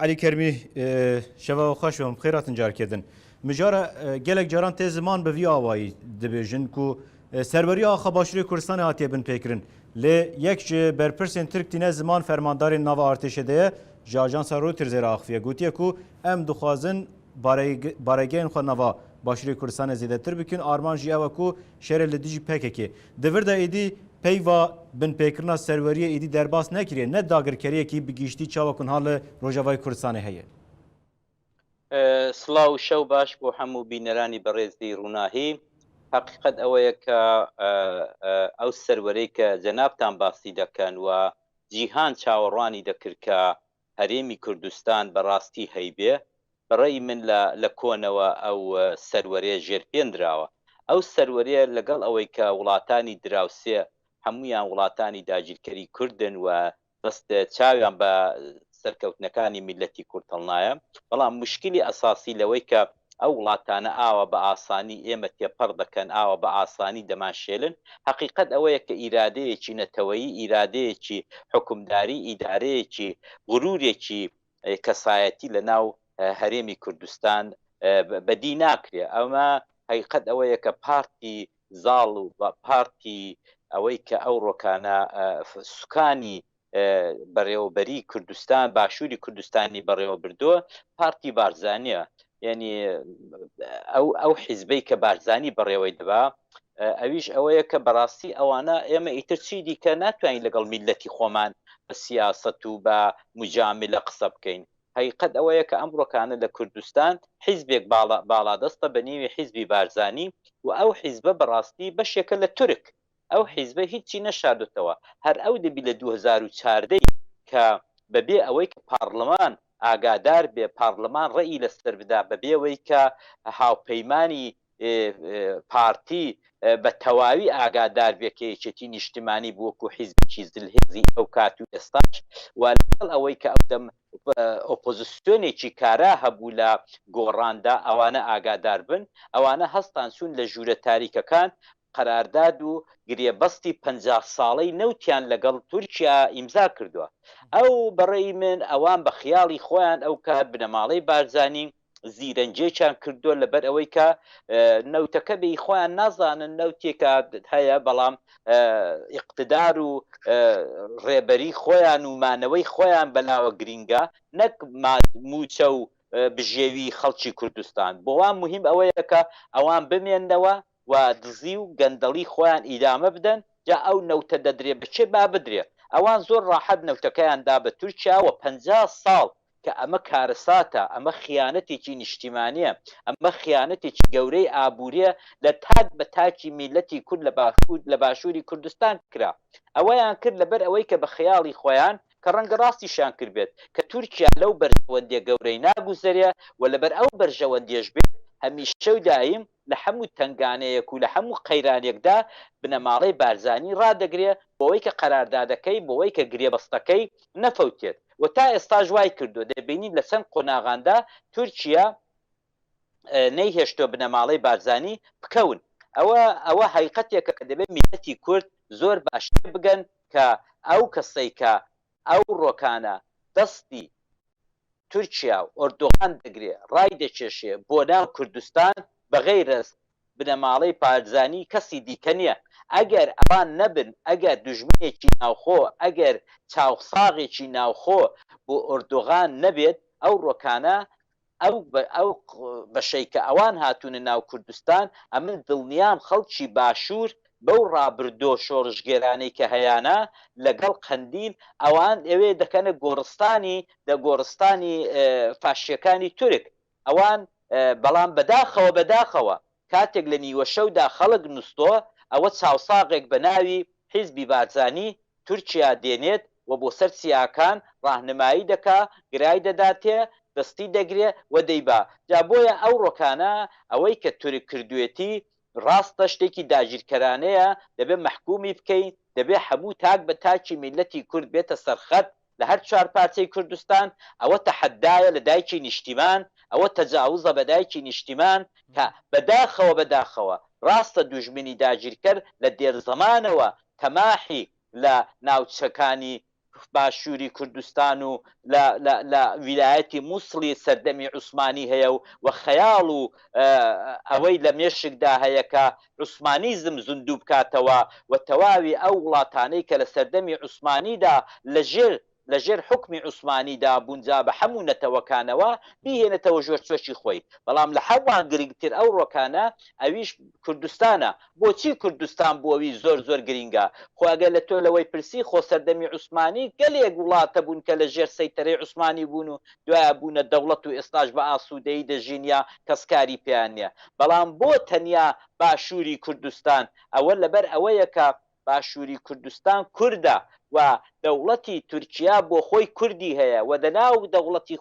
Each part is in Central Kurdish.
علی کرمی شەوا خۆشم خێراتن جارکردن مجارە gelek caran tê ziman bi vî awayî dibêjin ku serweriya Axa Başûrê Kurdistanê hatiye bin pêkirin lê yek ji berpirsên Tirk tîne ziman fermandarên nava artêşê de ye ji Ajansa Reuters zêre axiye gotiye ku em dixwazin baregehên xwe nava Başûrê Kurdistanê zêdetir bikin arman jî ew e ku şerê li dijî pekekê di vir de êdî peyva binpêkirina serweriyê êdî derbas nekiriye ne dagirkeriyekî bi giştî çawa ku niha li Rojavayê Kurdistanê heye. سڵاو و شەو باش بۆ هەموو بینەرانی بەڕێزی ڕووناهی حقیقت ئەوەیە کە ئەو سەروەرەی کە جەنابتان باسی دەکەن و جیهان چاوەڕوانی دەکرد کە هەرێمی کوردستان بەڕاستی هەیبێ بەڕێی من لە کۆنەوە ئەو سەروەرەیە ژێرپێنراوە ئەو سەروەرەیە لەگەڵ ئەوەی کە وڵاتانی دراوسێ هەمویان وڵاتانی داگیرکەری کوردن و دەست چاویان بە سەرکەوتنەکانی میلەتی کورد هەڵنایە بەڵام مشکلی ئەساسی لەوەی کە ئەو وڵاتانە ئاوە بە ئاسانی ئێمە تێپەڕ دەکەن ئاوە بە ئاسانی دەماشێلن حقیقت ئەوەیە کە ئیرادەیەکی نەتەوەیی ئیرادەیەکی حکومداری ئیدارەیەکی غرورێکی کەسایەتی لە ناو هەرێمی کوردستان بەدی ناکرێ ئەمە حقیقت ئەوەیە کە پارتی زاڵ و پارتی ئەوەی کە ئەو ڕۆکانە سوکانی بەڕێوەبەری کوردستان باشووری کوردستانی بەڕێوە بردووە پارتی بارزانیە یعنی ئەو حیزبەی کە بارزانی بەڕێوەی دەبا ئەویش ئەوەیە کە بەڕاستی ئەوانە ئێمە ئیتر چی دیکە ناتوانین لەگەڵ میلەتی خۆمان بە سیاست و بە مجاملە قسە بکەین حقیقت ئەوەیە کە ئەم ڕۆکانە لە کوردستان حیزبێک باڵادەستە بە نێوی حیزبی بارزانی و ئەو حیزبە بەڕاستی بەشێکە لە تورک ئەو حیزبە هیچی نەشاردوتەوە هەر ئەو دەبی لە 2014 کە بەبێ ئەوەی کە پارلەمان ئاگادار بێ پارلەمان ڕێی لەسەر بدا بەبێەوەی کە هاوپەیمانی پارتی بە تەواوی ئاگادار بێ کە یەکێتی نیشتیمانی بووەکو حیزبێکی زلهێزی ئەو کات و ئێستاش و لەگەڵ ئەوەی کە ئەودەم ئۆپۆزیسیۆنێکی کارا هەبوو لە گۆڕاندا ئەوانە ئاگادار بن ئەوانە هەستان سوون لە ژوورە تاریکەکان قەرارداد و گرێبەستی 50 ساڵەی نەوتیان لەگەڵ تورکیا ئیمزا کردووە ئەو بەڕێی من ئەوان بە خیاڵی خۆیان ئەو کات بنەماڵەی بارزانی زیرەنجێکیان کردووە لەبەر ئەوەی کە نەوتەکە بێ خۆیان نازانن نەوتێکە هەیە بەڵام ئیقتدار و ڕێبەری خۆیان و مانەوەی خۆیان بەناوە گرینگە نەک موچە و بژێوی خەڵکی کوردستان بۆوان مهم ئەوەیە کە ئەوان بمێنەوە و دزی و گەندەڵی خۆیان ئیدامە بدەن جا ئەو نەوتە دەدرێ بچێ با بدرێ ئەوان زۆر ڕاحەت نەوتەکەیاندا بە تورکیا و 50 ساڵ کە ئەمە کارەساتە ئەمە خیانەتێکی نیشتیمانیە ئەمە خیانەتێکی گەورەی ئابوووریە لە تاک بە تاکی میلەتی کورد لە باشووری کوردستان کرا ئەوەیان کرد لەبەر ئەوەی کە بە خەیاڵی خۆیان کە ڕەنگە ڕاستیشان کرد بێت کە تورکیا لەو بەرژەوەندیە گەورەی ناگوزەرێ و لەبەر ئەو بەرژەوەندیەش بێت هەمیشە و دایم لە هەموو تنگانەیەک و لە هەموو قەیرانێکدا بنەماڵەی بارزانی ڕدەگرێ بۆەوەی کە قەراردادەکەی بۆەوەی کە گرێبەستەکەی نەفەوتێت و تا ئێستا ژوای کردو دەبینین لە چەند قۆناغاندا تورکیا نەیهێشتۆ بنەماڵەی بارزانی بکەون ئەوە حقیقەتێکە کە دەبێت میلەتی کورد زۆر باشتر بگەن کە ئەو کەسەی کە ئەو ڕۆکانە دەستی تورکیا و ئۆردۆغان دەگرێ ڕای دەکێشێ بۆ ناو کوردستان بەغەیرە بنەماڵەی پارزانی کەسی دیکە نییە ئەگەر ئەوان نەبن ئەگەر دوژمنێکی ناوخۆ ئەگەر چاوساغێکی ناوخۆ بۆ ئۆردۆغان نەبێت ئەو ڕۆکانە ئەو بەشەی کە ئەوان هاتوونە ناو کوردستان ئەمن دڵنیام خەڵکی باشوور بەو ڕابردۆ شۆڕژگێرانەی کە هەیەە لەگەڵ قەندیل ئەوان ئەوێ دەکەنە گۆڕستانی فاشیەکانی تورک ئەوان بەڵام بەداخەوە کاتێک لە نیوە شەودا خەڵک نووسۆ ئەوە چاوساغێک بە ناوی حیزبی بارزانی تورکیا دێنێت و بۆ سەر چیاکان ڕاهنمایی دەکا گرای دەداتێ دەستی دەگرێ و دەیبا جا بۆیە ئەو ڕۆکانە ئەوەی کە تورک کردوێتی ڕاستە شتێکی داگیرکەرانەیە دەبێت محکومی بکەین دەبێت هەموو تاک بە تاکی میلەتی کورد بێتە سەرخەت لە هەر چوار پارچەی کوردستان ئەوە تەحەدایە لە دایکی نیشتیمان ئەوە تەجاوزە بە دایکی نیشتیمان کە بەداخەوە ڕاستە دوژمنی داگیرکەر لە دێرزەمانەوە تەماحی لە ناوچەکانی باشووری کوردستان و لە ویلایەتی مووسڵی سەردەمی عوسمانی هەیە و خەیاڵ و ئەوەی لە مێشکدا هەیە کە عوسمانیزم زندوو بکاتەوە و تەواوی ئەو وڵاتانەی کە لە سەردەمی عوسمانیدا لەژێر حکمی عوسمانیدا بوونجا بە هەموو نەتەوەکانەوە بیهێنێتەوە ژۆر چۆچی خۆی بەڵام لە هەمووان گرنگتر ئەو ڕۆکانە ئەویش کوردستانە. بۆچی کوردستان بۆەوەی زۆر گرینگە؟ خواگە لە تۆ لەوەی پرسی خۆ سەردەمی عوسمانی گەلێک وڵاتە بوون کە لە ژێر سەیتەرەی عوسمانی بوون و دوایە بوونە دەوڵەت و ئێستاش بە ئاسوودەیی دەژینیا کەسکاری پێیان نییە. بەڵام بۆ تەنیا باشووری کوردستان ئەوە لەبەر ئەوەیە کە باشووری کوردستان کووردە و دەوڵەتی تورکیا بۆ خۆی کوردی هەیە و دەناو دەوڵەتی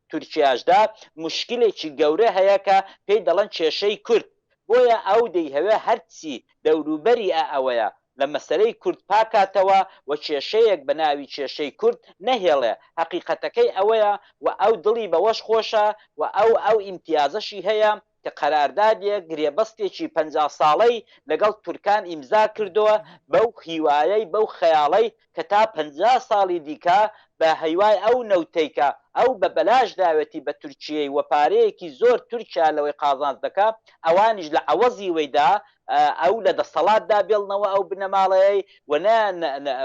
تورکیاشدا مشکلێکی گەورە هەیە کە پێی دەڵێن کێشەی کورد. بۆیە ئەو دەیهەوێ هەرچی دەوروبەری ئەوەیە لە مەسەرەی کورد پاکاتەوە و کێشەیەک بە ناوی کێشەی کورد نەهێڵێ. حەقیقەتەکەی ئەوەیە و ئەو دڵی بەوەش خۆشە و ئەو ئیمتیازەشی هەیە کە قەراردادێک گرێبەستێکی 50 ساڵەی لەگەڵ تورکان ئیمزا کردووە بەو هیوایەی بەو خەیاڵەی کە تا 50 ساڵی دیکە بە هەیوای ئەو نەوتەیکە ئەو بە بەلاش داوەتی بە تورکیەی و پارەیەکی زۆر تورکیا لەوەی قازانج دەکات ئەوانیش لە عەوەزی وەیدا ئەو لە دەسەڵاتدا بێڵنەوە ئەو بنەماڵەیەی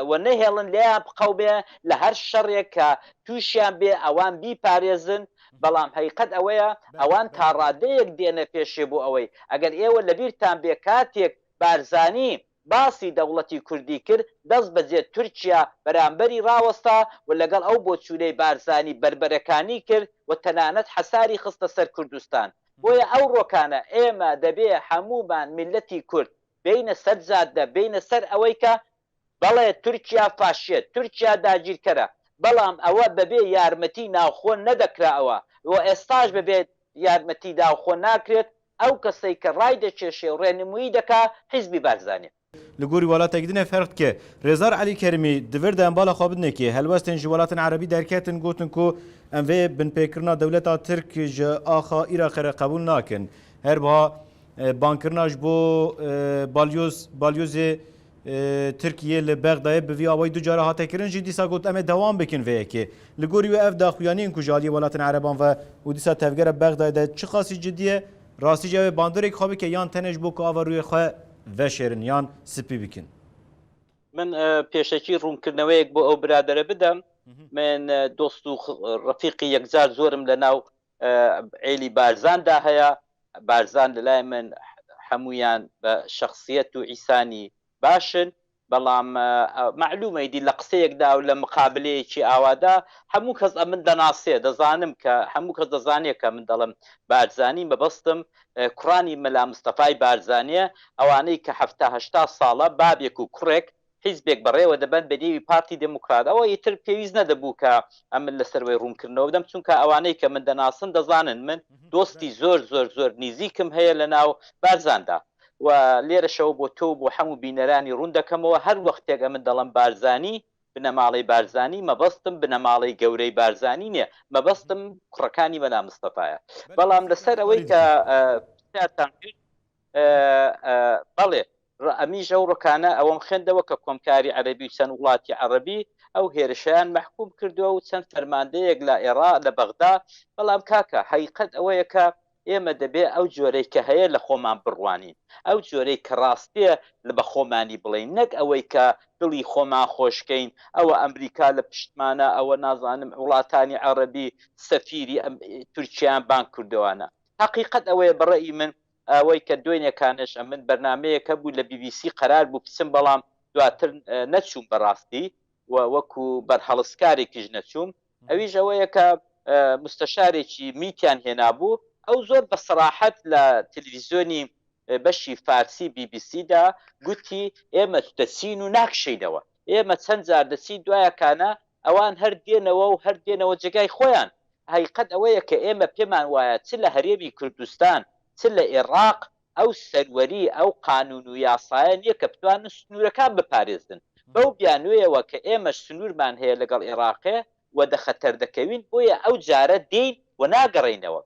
و نەهێڵن لێیان بقەو بێ لە هەر شەڕێک کە تووشیان بێ ئەوان بیپارێزن. بەڵام حقیقەت ئەوەیە ئەوان تا ڕادەیەک دێنە پێشێ بۆ ئەوەی ئەگەر ئێوە لەبیرتان بێ کاتێک بارزانی باسی دەوڵەتی کوردی کرد دەست بەجێ تورکیا بەرامبەری ڕاوەستا و لەگەڵ ئەو بۆچوونەی بارزانی بربەرەکانی کرد و تەنانەت حەساری خستە سەر کوردستان. بۆیە ئەو ڕۆکانە ئێمە دەبێ هەمومان میلەتی کورد بینە سەر جادە بینە سەر ئەوەی کە بەڵێ تورکیا فاشێت تورکیا داگیرکەرە بەڵام ئەوە بەبێ یارمەتی ناوخۆ نەدەکراوە و ئێستاش ببێت یارمەتی داوخۆ ناکرێت ئەو کەسەی کە ڕای دەکێشێ و ڕێنمویی دەکا حیزبی بارزانێ. li gorî welatekî din ferq dike. Rêzar Elî Kerimî divir de embala xwe binekê helwestên ji welatên Erebî derketin gotin ku em vê binpêkirina dewleta Tirk ji axa Iraqê re qebûl nakin. Her buha bankirina ji bo balyozê Tirkiye li Bexdayê bi vî awayî du cara hate kirin jî dîsa got em ê dewam bikin vê yekê. Li gorî wê ev daxuyaniyên ku ji aliyê welatên Ereban ve û dîsa tevgera Bexdayê de çi xasî ciddiye rastî ji ew ê bandorek xwe bike yan tenê ji bo ku ava rûyê xwe veşêrin yan spî bikin. من پێشەکی ڕوونکردنەوەیەک بۆ ئەو برادەرە بدەم. من دۆست و ڕەفیقی یەکجار زۆرم لە ناو عێلی بارزاندا هەیە. بارزان لەلای من هەمویان بە شخصیەت و ئیسانی باشن بەڵام معلومەیدی لە قسەیەکدا و لە مقابلەیەکی ئاوادا هەموو کەس ئەمن دەناسێ دەزانم کە هەموو کەس دەزانێت کە من دەڵم بارزانی مەبەستم کوڕانی مەلا مستەفای بارزانیە ئەوانەی کە 70 ساڵە بابێک و کوڕێک حیزبێک بەڕێوە دەبن بە نێوی پارتی دموکرات ئەوە ئیتر پێویست نەدەبوو کە ئەمن لەسەروەی ڕوونکردنەوە بدەم چونکە ئەوانەی کە من دەناسن دەزانن من دۆستی زۆر نزیکم هەیە لە ناو بارزاندا و لێرەشەوە بۆ تۆ بۆ هەموو بینەرانی ڕوون دەکەمەوە هەر وەختێک من دەڵم بارزانی بنەماڵی بارزانی مەبەستم بنەماڵی گەورەی بارزانی نییە مەبەستم کوڕەکانی مەلا مستەفایە. بەڵام لەسەر ئەوەی کە بەڵێ ئەمیش ئەو ڕۆکانە ئەوەم خوێندەوە کە کۆمکاری عەرەبی و چەند وڵاتی عەرەبی ئەو هێرشیان مەحکوم کردووە و چەند فەرماندەیەک لە عێراق لە بەغدا. بەڵام کاکە حەقیقەت ئەوەیە کە ئێمە دەبێ ئەو جۆرەی کە هەیە لە خۆمان بڕوانین ئەو جۆرەی کە ڕاستیە لە بە خۆمانی بڵین نەک ئەوەی کە دڵی خۆمان خۆشکەین ئەوە ئەمریکا لە پشتمانە ئەوە نازانم وڵاتانی عەرەبی سەفیری تورکیان بان کردوانە. حەقیقەت ئەوەیە بەڕێی من ئەوەی کە دوێنێکانش من بەرنمەیەکە بوو لە BBC قەرار بوو بچم بەڵام دواتر نەچووم بەڕاستی و وەکو بەرهەڵسکارێکیش نەچووم. ئەویش ئەوەیە کە مستەشارێکی میتیان هێنابوو ئەو زۆر بە سەراحەت لە تەلەڤیزیۆنی بەشی فارسی BBC دا گوتی ئێمە دەچین و ناکشینەوە ئێمە چەند جار دەچین دوایەکانە ئەوان هەر دێنەوە و هەر دێنەوە جێگای خۆیان. حقیقەت ئەوەیە کە ئێمە پێمان وایە چ لە هەرێمی کوردستان چ لە عێراق ئەو سەروەری ئەو قانون و یاسایە نییە کە بتوانن سنوورەکان بپارێزن بەو بیانوێیەوە کە ئێمەش سنوورمان هەیە لەگەڵ عێراقێ و دەخەتەر دەکەوین بۆیە ئەو جارە دێین و ناگەڕێینەوە.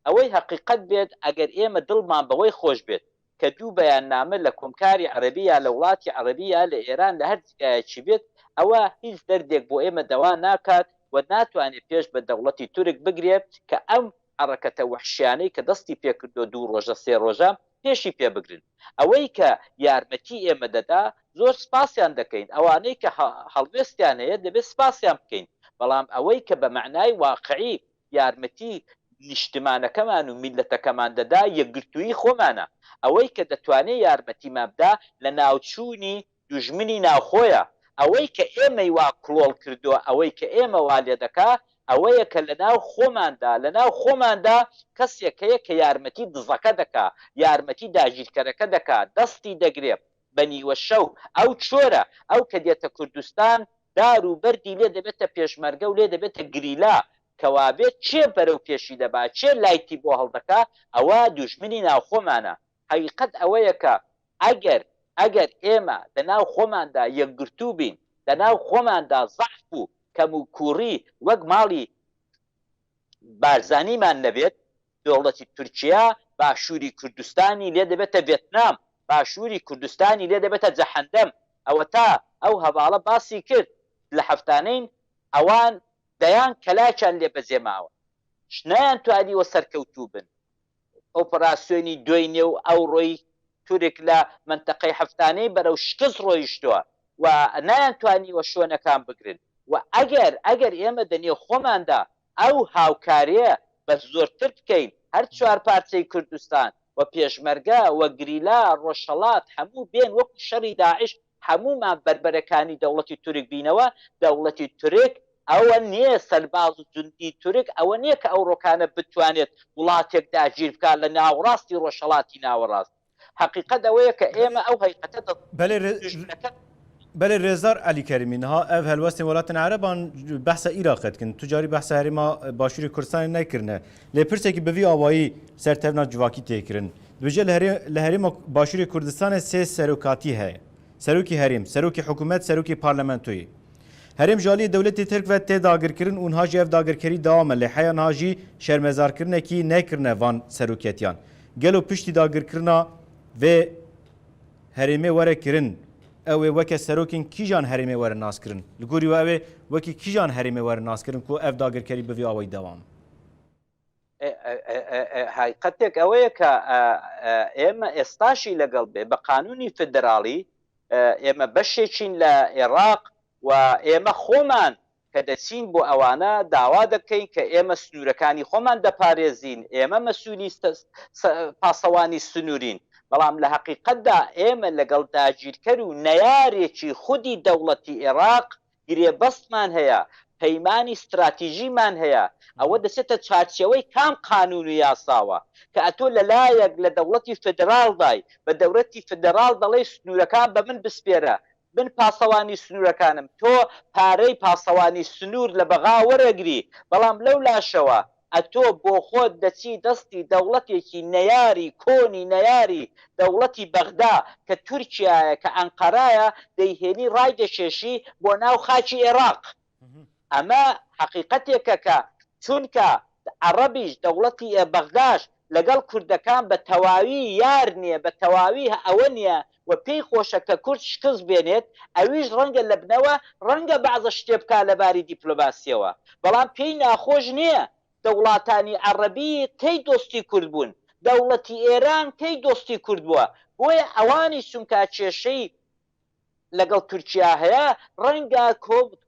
ئەوەی حقیقت بێت ئەگەر ئێمە دڵمان بەوەی خۆش بێت کە دوو بەیاننامە لە کۆمکاری عەرەبی یا لە وڵاتی عەرەبی یا لە ئێران لە هەر جگایەکی بێت ئەوە هیچ دەردێک بۆ ئێمە دەوا ناکات و ناتوانێت پێش بە دەوڵەتی تورک بگرێت کە ئەم حرەکەتە وحشیانەی کە دەستی پێکردو 2 ڕۆژە 3 ڕۆژە پێشی پێ بگرن. ئەوەی کە یارمەتی ئێمە دەدا زۆر سپاسیان دەکەین، ئەوانەی کە هەڵوێستیان هەیە دەبێت سپاسیان بکەین، بەڵام ئەوەی کە بە معنای واقعی یارمەتی نیشتمانەکەمان و میلەتەکەمان دەدا یەکگرتووی خۆمانە. ئەوەی کە دەتوانێت یارمەتیمان بدا لە ناوچوونی دوژمنی ناوخۆیە، ئەوەی کە ئێمەی وا کڵۆڵ کردووە، ئەوەی کە ئێمە وا لێ دەکا ئەوەیە کە لە ناو خۆماندا کەسێک هەیە کە یارمەتی دزەکە دەکا، یارمەتی داگیرکەرەکە دەکا، دەستی دەگرێت بە نیوە شەو. ئەو چۆرە ئەو کە دێتە کوردستان دار و بەردی لێ دەبێتە پێشمەرگە و لێ دەبێتە گریلا، کەوابێت چێ بەرەو پێشی دەبا، چێ لایتی بۆ هەڵدەکا، ئەوە دوژمنی ناوخۆمانە. حقیقەت ئەوەیە کە ئەگەر ئێمە لەناو خۆماندا یەکگرتوو بین، لەناو خۆماندا زەعف و کەم و کوڕی وەک ماڵی بارزانیمان نەبێت، دەوڵەتی تورکیا باشووری کوردستانی لێ دەبێتە ڤێتنام، باشووری کوردستانی لێ دەبێتە جەحەندەم. ئەوە تا ئەو هەواڵە باسی کرد لە هەفتانەین ئەوان دەیان کەلاکیان لێ بەجێماوە، شنیان توانیوە سەرکەوتوو بن. ئۆپەراسیۆنی دوای نێو ئەو ڕۆی تورک لە منتەقەی هەفتانەی بەرەو شکست ڕۆیشتووە و نایانتوانیوە شوێنەکان بگرن. و ئەگەر ئێمە دەنێ خۆماندا ئەو هاوکاریە بە زۆرتر بکەین، هەر 4 پارچەی کوردستان و پێشمەرگە و گریلا ڕۆژهەڵات هەموو بێن وەکو شەڕی داعش، هەمومان بەربەرەکانی دەوڵەتی تورک بینەوە. دەوڵەتی تورک ئەوە نییە، سەرباز و جوندی تورک ئەوە نییە کە ئەو ڕۆکانە بتوانێت وڵاتێک داگیر بکات لە ناوەڕاستی ڕۆژهەڵاتی ناوەڕاست. حقیقەت ئەوەیە کە ئێمە ئەو هەیقەتە بله رێزار علی کەریمینها ev helwestên welatên Ereban behsa Iraqê dikin. Tu carî behsa herêma Başûrê Kurdistanê nekirine. Lê pirsekî bi vî awayî sertevna civakî têkirin. Dibêje li herêma Başûrê Kurdistanê sê serokatî heye. Serokî herêm, serokî hikûmet, serokî parlamentoyê. Herêm ji aliyê dewletê Tirk ve tê dagirkirin û niha jî ev dagirkerî dewam e. Lê heya niha jî şermezarkirinekî nekirine van seroketiyan. Gelo piştî dagirkirina vê herêmê were kirin. Ew ê weke serokên kîjan herêmê were naskirin? Li gorî we ew ê wekî kîjan herêmê were naskirin ku ev dagirkerî bi vî awayî dewam? حقیقەتێک ئەوەیە کە ئێمە ئێستاشی لەگەڵ بێ بە قانونی فدراڵی ئێمە بەشێکین لە عێراق و ئێمە خۆمان کە دەچین بۆ ئەوانە داوا دەکەین کە ئێمە سنوورەکانی خۆمان دەپارێزین، ئێمە مەسئولی پاسەوانی سنوورین. بەڵام لە حقیقەتدا ئێمە لەگەڵ داگیرکەر و نەیارێکی خودی دەوڵەتی عێراق گرێبەستمان هەیە، پەیمانی استراتیژیمان هەیە. ئەوە دەچێتە چارچێوەی کام قانون و یاساوە کە ئەتۆ لەلایەک لە دەوڵەتی فدراڵدای بە دەوڵەتی فدراڵ دەڵێ سنوورەکان بە من بسپێرە، من پاسەوانی سنوورەکانم، تۆ پارەی پاسەوانی سنوور لە بەغا وەرەگری. بەڵام لەو لاشەوە ئەتۆ بۆ خۆت دەچی دەستی دەوڵەتێکی نەیاری کۆنی نەیاری دەوڵەتی بەغدا کە تورکیایە کە ئەنقەرایە دەیهێنی ڕای دەکێشی بۆ ناو خاکی عێراق. ئەمە حقیقەتێکە کە چونکە عەرەبیش دەوڵەتی بەغداش لەگەڵ کوردەکان بە تەواوی یار نییە، بە تەواوی ئەوە نییە و پێی خۆشە کە کورد شکست بێنێت، ئەویش ڕەنگە لە بنەوە ڕەنگە بەعزە شتێ بکا لەباری دیپلۆماسیەوە. بەڵام پێی ناخۆش نییە دەوڵاتانی عەرەبی کەی دۆستی کورد بوون، دەوڵەتی ئێران کەی دۆستی کورد بووە. بۆیە ئەوانی چونکە کێشەی لەگەڵ تورکیا هەیە ڕەنگە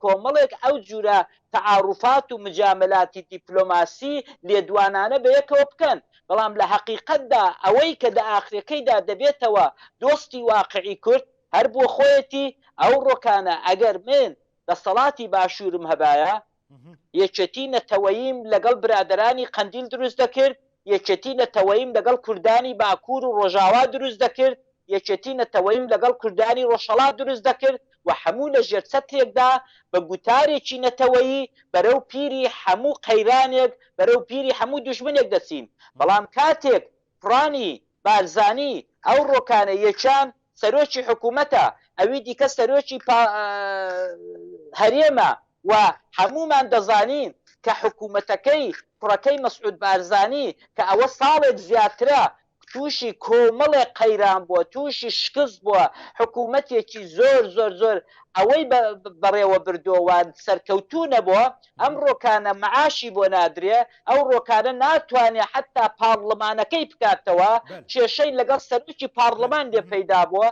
کۆمەڵێک ئەو جورە تەعاروفات و مجاملاتی دیپلۆماسی لێدوانانە بەیەکەوە بکەن. بەڵام لە حەقیقەتدا ئەوەی کە لە ئاخرەکەیدا دەبێتەوە دۆستی واقعی کورد هەر بۆ خۆیەتی ئەو ڕۆکانە. ئەگەر من دەسەڵاتی باشوورم هەبایە، یەکێتی نەتەوەییم لەگەڵ برادرانی قەندیل دروست دەکرد، یەکێتی نەتەوەییم لەگەڵ کوردانی باکوور و ڕۆژاوا دروست دەکرد، یەکێتی نەتەوەییم لەگەڵ کوردانی ڕۆژهەڵات دروست دەکرد و هەموو لە ژێر چەترێکدا بە گوتارێکی نەتەوەیی بەرەو پیری هەموو قەیرانێک، بەرەو پیری هەموو دوژمنێک دەچین. بەڵام کاتێک فڕانی بارزانی ئەو ڕۆکانە یەکان سەرۆکی حکوومەتە، ئەوی دیکە سەرۆکی هەرێمە و هەمومان دەزانین کە حکوومەتەکەی کوڕەکەی مەسعود بارزانی کە ئەوە ساڵێک زیاترە تووشی کۆمەڵێک قەیران بووە، تووشی شکست بووە، حکوومەتێکی زۆر زۆر زۆر ئەوەی بەڕێوە بردۆوان سەرکەوتوو نەبووە ئەم ڕۆکانە معاشی بۆ نادرێ ئەو ڕۆکانە ناتوانێت حتا پارلمانەکەی بکاتەوە کێشەی لەگەڵ سەرۆکی پارلمان لێ پەیدا بووە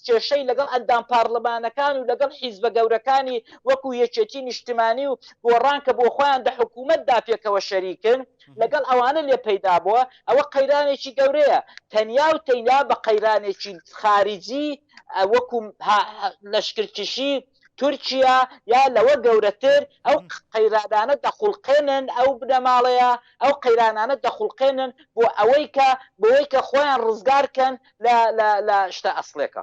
کێشەی لەگەڵ ئەندام پارلمانەکان و لەگەڵ حیزبە گەورەکانی وەکو یەکێتی نیشتیمانی و گۆڕان کە بۆ خۆیان لە حکوومەتدا پێکەوە شەریکن لەگەڵ ئەوانە لێ پەیدا بووە ئەوە قەیرانێکی گەورەیە تەنیا و تەنیا بە قەیرانێکی خارجی وەکو لەشکرکشی تورکیا یا لەوە گەورەتر ئەو قەیرانانە دەخولقێنن ئەو بنەماڵەیە ئەو قەیرانانە دەخولقێنن بۆ ئەوەی کە خۆیان ڕزگارکەن لە شتە ئەسڵێکە.